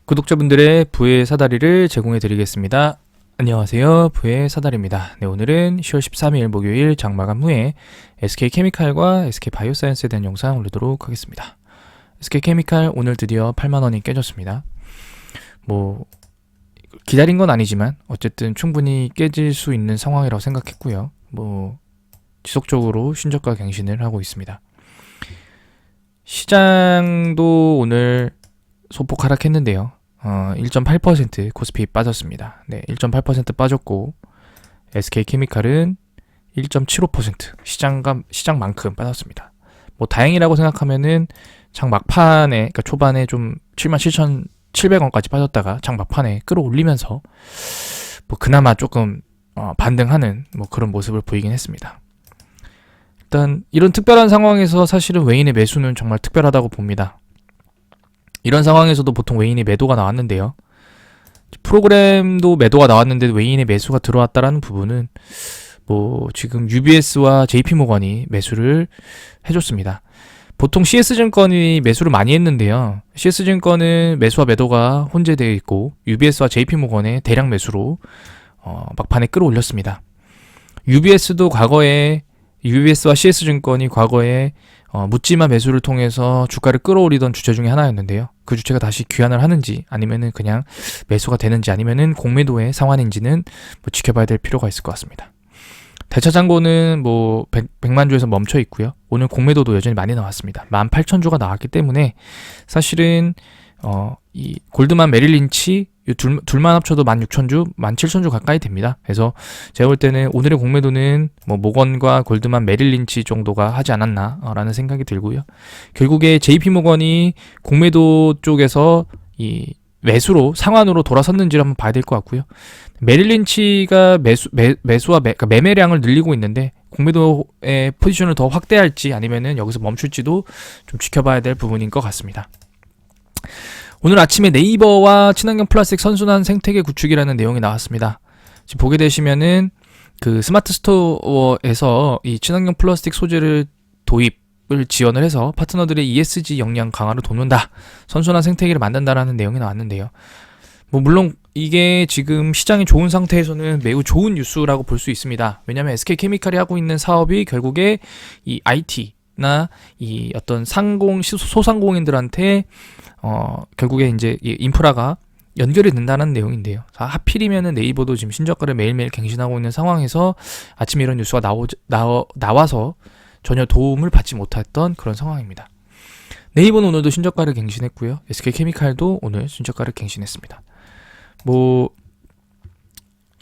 구독자분들의 부의 사다리를 제공해 드리겠습니다. 안녕하세요, 부의 사다리입니다. 네, 오늘은 10월 13일 목요일 장마감 후에 SK케미칼과 SK바이오사이언스에 대한 영상 올리도록 하겠습니다. SK케미칼 오늘 드디어 8만원이 깨졌습니다. 기다린 건 아니지만 어쨌든 충분히 깨질 수 있는 상황이라고 생각했고요. 지속적으로 신저가 갱신을 하고 있습니다. 시장도 오늘 소폭 하락했는데요. 1.8% 코스피 빠졌습니다. 네, 1.8% 빠졌고 SK케미칼은 1.75% 시장만큼 빠졌습니다. 다행이라고 생각하면은 장 막판에, 그러니까 초반에 좀 77,700원까지 빠졌다가 장 막판에 끌어올리면서 그나마 조금 반등하는 그런 모습을 보이긴 했습니다. 일단 이런 특별한 상황에서 사실은 외인의 매수는 정말 특별하다고 봅니다. 이런 상황에서도 보통 외인의 매도가 나왔는데요. 프로그램도 매도가 나왔는데 외인의 매수가 들어왔다라는 부분은 지금 UBS와 JP모건이 매수를 해줬습니다. 보통 CS증권이 매수를 많이 했는데요. CS증권은 매수와 매도가 혼재되어 있고 UBS와 JP모건의 대량 매수로 막판에 끌어올렸습니다. UBS와 CS증권이 과거에 묻지마 매수를 통해서 주가를 끌어올리던 주체 중에 하나였는데요. 그 주체가 다시 귀환을 하는지 아니면은 그냥 매수가 되는지 아니면은 공매도의 상환인지는 지켜봐야 될 필요가 있을 것 같습니다. 대차장고는 100만 주에서 멈춰 있고요. 오늘 공매도도 여전히 많이 나왔습니다. 18,000주가 나왔기 때문에 사실은 이 골드만 메릴린치 이 둘만 합쳐도 16,000주, 17,000주 가까이 됩니다. 그래서 제가 볼 때는 오늘의 공매도는 모건과 골드만 메릴린치 정도가 하지 않았나라는 생각이 들고요. 결국에 JP모건이 공매도 쪽에서 이 매수로 상환으로 돌아섰는지를 한번 봐야 될 것 같고요. 메릴린치가 그러니까 매매량을 늘리고 있는데 공매도의 포지션을 더 확대할지 아니면은 여기서 멈출지도 좀 지켜봐야 될 부분인 것 같습니다. 오늘 아침에 네이버와 친환경 플라스틱 선순환 생태계 구축이라는 내용이 나왔습니다. 지금 보게 되시면은 그 스마트 스토어에서 이 친환경 플라스틱 소재를 도입을 지원을 해서 파트너들의 ESG 역량 강화를 돕는다. 선순환 생태계를 만든다라는 내용이 나왔는데요. 물론 이게 지금 시장이 좋은 상태에서는 매우 좋은 뉴스라고 볼 수 있습니다. 왜냐하면 SK케미칼이 하고 있는 사업이 결국에 이 IT나 이 어떤 소상공인들한테 결국에 이제 나가 연결이 된다는 내용인데요. 하필이면은 네이버도 지금 신저가를 매일매일 갱신하고 있는 상황에서 아침에 이런 뉴스가 나와서 전혀 도움을 받지 못했던 그런 상황입니다. 네이버는 오늘도 신저가를 갱신했고요. SK케미칼도 오늘 신저가를 갱신했습니다.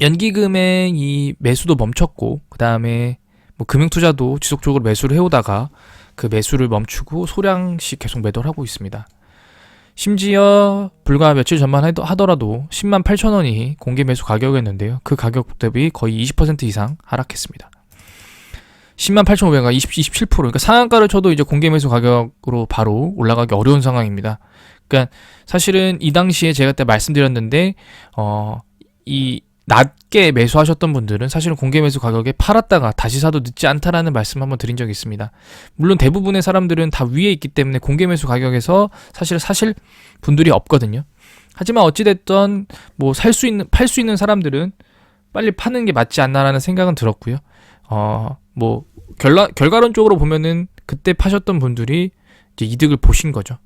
연기금의 이 매수도 멈췄고 그 다음에 금융투자도 지속적으로 매수를 해오다가 그 매수를 멈추고 소량씩 계속 매도를 하고 있습니다. 심지어 불과 며칠 전만 하더라도 108,000원이 공개 매수 가격이었는데요. 그 가격 대비 거의 20% 이상 하락했습니다. 108,500원가 27%, 그러니까 상한가를 쳐도 이제 공개 매수 가격으로 바로 올라가기 어려운 상황입니다. 그러니까 사실은 이 당시에 제가 그때 말씀드렸는데 이 낮게 매수하셨던 분들은 사실은 공개 매수 가격에 팔았다가 다시 사도 늦지 않다라는 말씀 한번 드린 적이 있습니다. 물론 대부분의 사람들은 다 위에 있기 때문에 공개 매수 가격에서 사실 분들이 없거든요. 하지만 어찌됐든 팔 수 있는 사람들은 빨리 파는 게 맞지 않나라는 생각은 들었고요. 결과론적으로 보면은 그때 파셨던 분들이 이제 이득을 보신 거죠.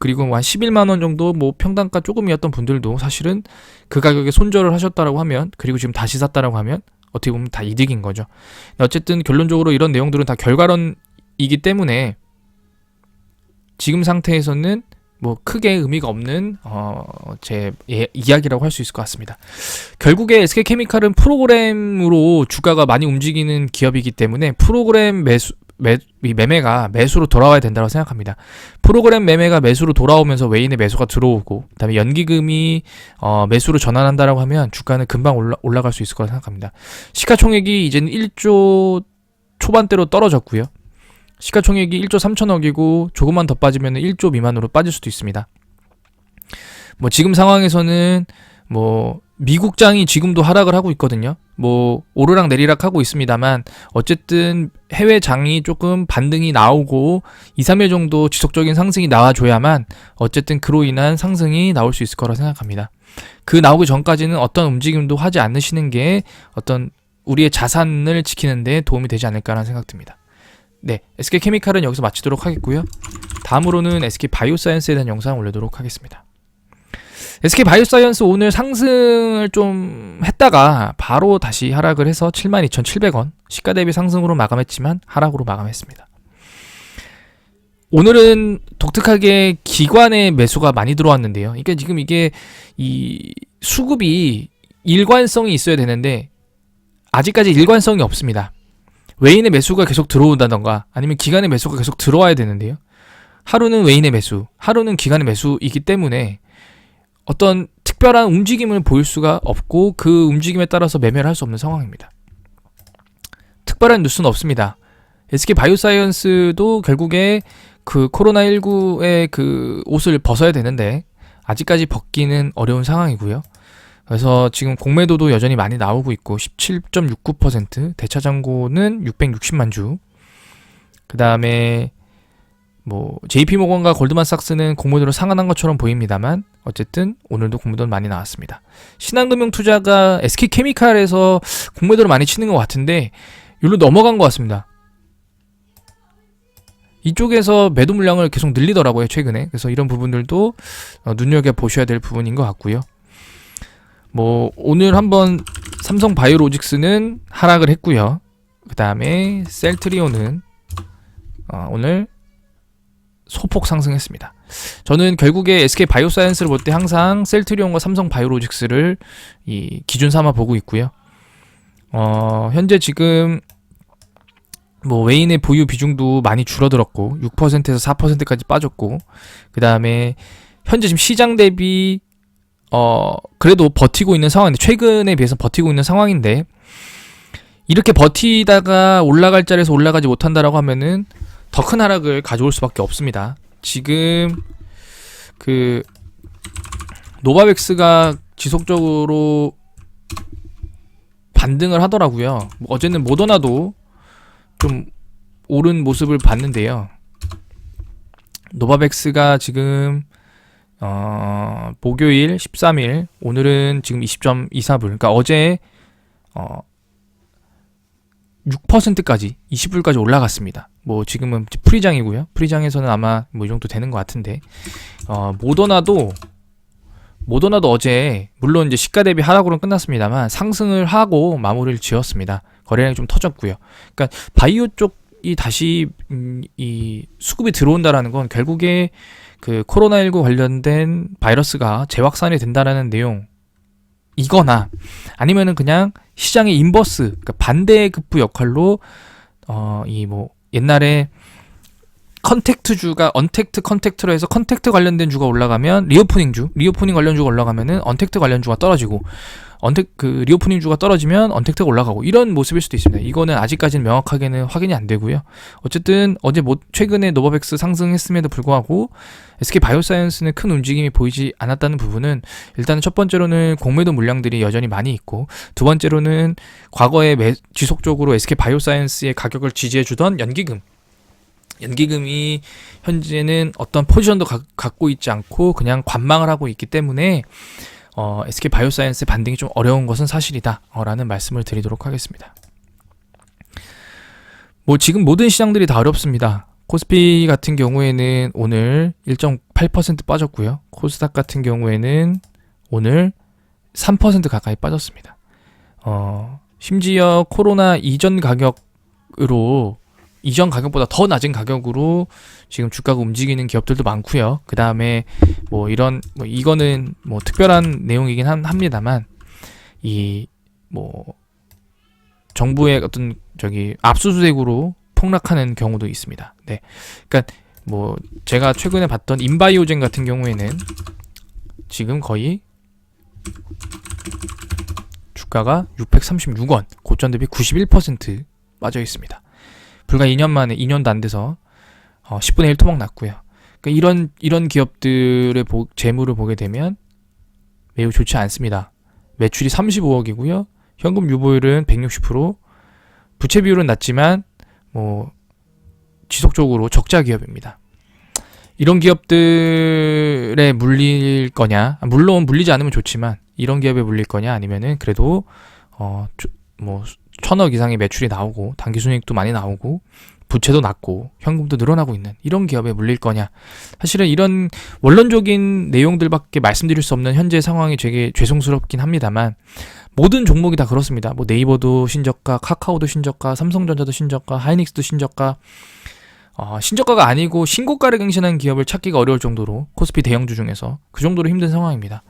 그리고 한 11만원 정도 평단가 조금이었던 분들도 사실은 그 가격에 손절을 하셨다라고 하면, 그리고 지금 다시 샀다라고 하면 어떻게 보면 다 이득인 거죠. 어쨌든 결론적으로 이런 내용들은 다 결과론이기 때문에 지금 상태에서는 크게 의미가 없는 제 이야기라고 할 수 있을 것 같습니다. 결국에 SK케미칼은 프로그램으로 주가가 많이 움직이는 기업이기 때문에 프로그램 매매가 매수로 돌아와야 된다고 생각합니다. 프로그램 매매가 매수로 돌아오면서 외인의 매수가 들어오고 그다음에 연기금이 매수로 전환한다라고 하면 주가는 금방 올라갈 수 있을 거라 생각합니다. 시가총액이 이제는 1조 초반대로 떨어졌고요. 시가총액이 1조 3천억이고 조금만 더 빠지면 1조 미만으로 빠질 수도 있습니다. 지금 상황에서는 미국장이 지금도 하락을 하고 있거든요. 뭐 오르락 내리락 하고 있습니다만 어쨌든 해외 장이 조금 반등이 나오고 2, 3일 정도 지속적인 상승이 나와줘야만 어쨌든 그로 인한 상승이 나올 수 있을 거라 생각합니다. 그 나오기 전까지는 어떤 움직임도 하지 않으시는 게 어떤 우리의 자산을 지키는 데 도움이 되지 않을까라는 생각 듭니다. 네, SK케미칼은 여기서 마치도록 하겠고요. 다음으로는 SK바이오사이언스에 대한 영상을 올리도록 하겠습니다. SK바이오사이언스 오늘 상승을 좀 했다가 바로 다시 하락을 해서 72,700원 시가 대비 상승으로 마감했지만 하락으로 마감했습니다. 오늘은 독특하게 기관의 매수가 많이 들어왔는데요. 그러니까 지금 이게 이 수급이 일관성이 있어야 되는데 아직까지 일관성이 없습니다. 외인의 매수가 계속 들어온다던가 아니면 기관의 매수가 계속 들어와야 되는데요. 하루는 외인의 매수, 하루는 기관의 매수이기 때문에 어떤 특별한 움직임을 보일 수가 없고 그 움직임에 따라서 매매를 할 수 없는 상황입니다. 특별한 뉴스는 없습니다. SK바이오사이언스도 결국에 그 코로나19의 그 옷을 벗어야 되는데 아직까지 벗기는 어려운 상황이고요. 그래서 지금 공매도도 여전히 많이 나오고 있고 17.69%, 대차장고는 660만 주. 그 다음에 뭐 JP모건과 골드만삭스는 공매도를 상한한 것처럼 보입니다만 어쨌든 오늘도 공매도는 많이 나왔습니다. 신한금융투자가 SK케미칼에서 공매도를 많이 치는 것 같은데 여기로 넘어간 것 같습니다. 이쪽에서 매도 물량을 계속 늘리더라고요 최근에. 그래서 이런 부분들도 눈여겨보셔야 될 부분인 것 같고요. 뭐 오늘 한번 삼성바이오로직스는 하락을 했고요. 그 다음에 셀트리온은 오늘 소폭 상승했습니다. 저는 결국에 SK바이오사이언스를 볼 때 항상 셀트리온과 삼성바이오로직스를 이 기준 삼아 보고 있고요. 현재 지금 뭐 외인의 보유 비중도 많이 줄어들었고 6%에서 4%까지 빠졌고 그 다음에 현재 지금 시장 대비 그래도 버티고 있는 상황인데 최근에 비해서 버티고 있는 상황인데 이렇게 버티다가 올라갈 자리에서 올라가지 못한다라고 하면은 더 큰 하락을 가져올 수밖에 없습니다. 지금 그 노바백스가 지속적으로 반등을 하더라고요. 어제는 모더나도 좀 오른 모습을 봤는데요. 노바백스가 지금 목요일 13일 오늘은 지금 20.24불 그러니까 어제 6%까지 20불까지 올라갔습니다. 뭐 지금은 프리장이고요. 프리장에서는 아마 뭐 이 정도 되는 것 같은데 모더나도 어제 물론 이제 시가 대비 하락으로는 끝났습니다만 상승을 하고 마무리를 지었습니다. 거래량이 좀 터졌고요. 그러니까 바이오 쪽이 다시 이 수급이 들어온다라는 건 결국에 그 코로나19 관련된 바이러스가 재확산이 된다라는 내용 이거나 아니면은 그냥 시장의 인버스 그러니까 반대의 급부 역할로 이 뭐 옛날에 컨택트주가 언택트 컨택트로 해서 컨택트 관련된 주가 올라가면 리오프닝 관련 주가 올라가면은 언택트 관련 주가 떨어지고 리오프닝 주가 떨어지면 언택트가 올라가고 이런 모습일 수도 있습니다. 이거는 아직까지는 명확하게는 확인이 안 되고요. 어쨌든 어제 최근에 노바백스 상승했음에도 불구하고 SK바이오사이언스는 큰 움직임이 보이지 않았다는 부분은 일단은 첫 번째로는 공매도 물량들이 여전히 많이 있고 두 번째로는 과거에 지속적으로 SK바이오사이언스의 가격을 지지해주던 연기금이 현재는 어떤 포지션도 갖고 있지 않고 그냥 관망을 하고 있기 때문에 SK바이오사이언스의 반등이 좀 어려운 것은 사실이다 라는 말씀을 드리도록 하겠습니다. 뭐 지금 모든 시장들이 다 어렵습니다. 코스피 같은 경우에는 오늘 1.8% 빠졌고요. 코스닥 같은 경우에는 오늘 3% 가까이 빠졌습니다. 심지어 코로나 이전 가격보다 더 낮은 가격으로 지금 주가가 움직이는 기업들도 많고요. 그 다음에 뭐 이거는 뭐 특별한 내용이긴 합니다만 이 뭐 정부의 어떤 압수수색으로 폭락하는 경우도 있습니다. 네, 그러니까 뭐 제가 최근에 봤던 인바이오젠 같은 경우에는 지금 거의 주가가 636원, 고점 대비 91% 빠져 있습니다. 불과 2년 만에 2년도 안 돼서 10분의 1 토막 났고요. 그러니까 이런 기업들의 재물을 보게 되면 매우 좋지 않습니다. 매출이 35억이고요. 현금 유보율은 160%, 부채 비율은 낮지만 뭐 지속적으로 적자 기업입니다. 이런 기업들에 물릴 거냐? 물론 물리지 않으면 좋지만 이런 기업에 물릴 거냐? 아니면은 그래도 뭐 1,000억 이상의 매출이 나오고 단기순이익도 많이 나오고 부채도 낮고 현금도 늘어나고 있는 이런 기업에 물릴 거냐? 사실은 이런 원론적인 내용들밖에 말씀드릴 수 없는 현재 상황이 되게 죄송스럽긴 합니다만 모든 종목이 다 그렇습니다. 뭐 네이버도 신저가, 카카오도 신저가, 삼성전자도 신저가, 하이닉스도 신저가. 신저가가 아니고 신고가를 갱신한 기업을 찾기가 어려울 정도로 코스피 대형주 중에서 그 정도로 힘든 상황입니다.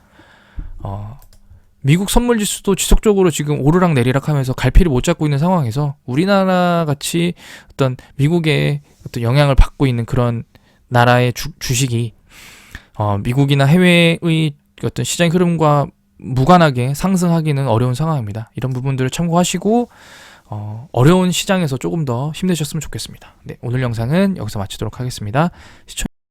미국 선물지수도 지속적으로 지금 오르락 내리락 하면서 갈피를 못 잡고 있는 상황에서 우리나라 같이 어떤 미국의 어떤 영향을 받고 있는 그런 나라의 주식이 미국이나 해외의 어떤 시장 흐름과 무관하게 상승하기는 어려운 상황입니다. 이런 부분들을 참고하시고 어려운 시장에서 조금 더 힘내셨으면 좋겠습니다. 네, 오늘 영상은 여기서 마치도록 하겠습니다.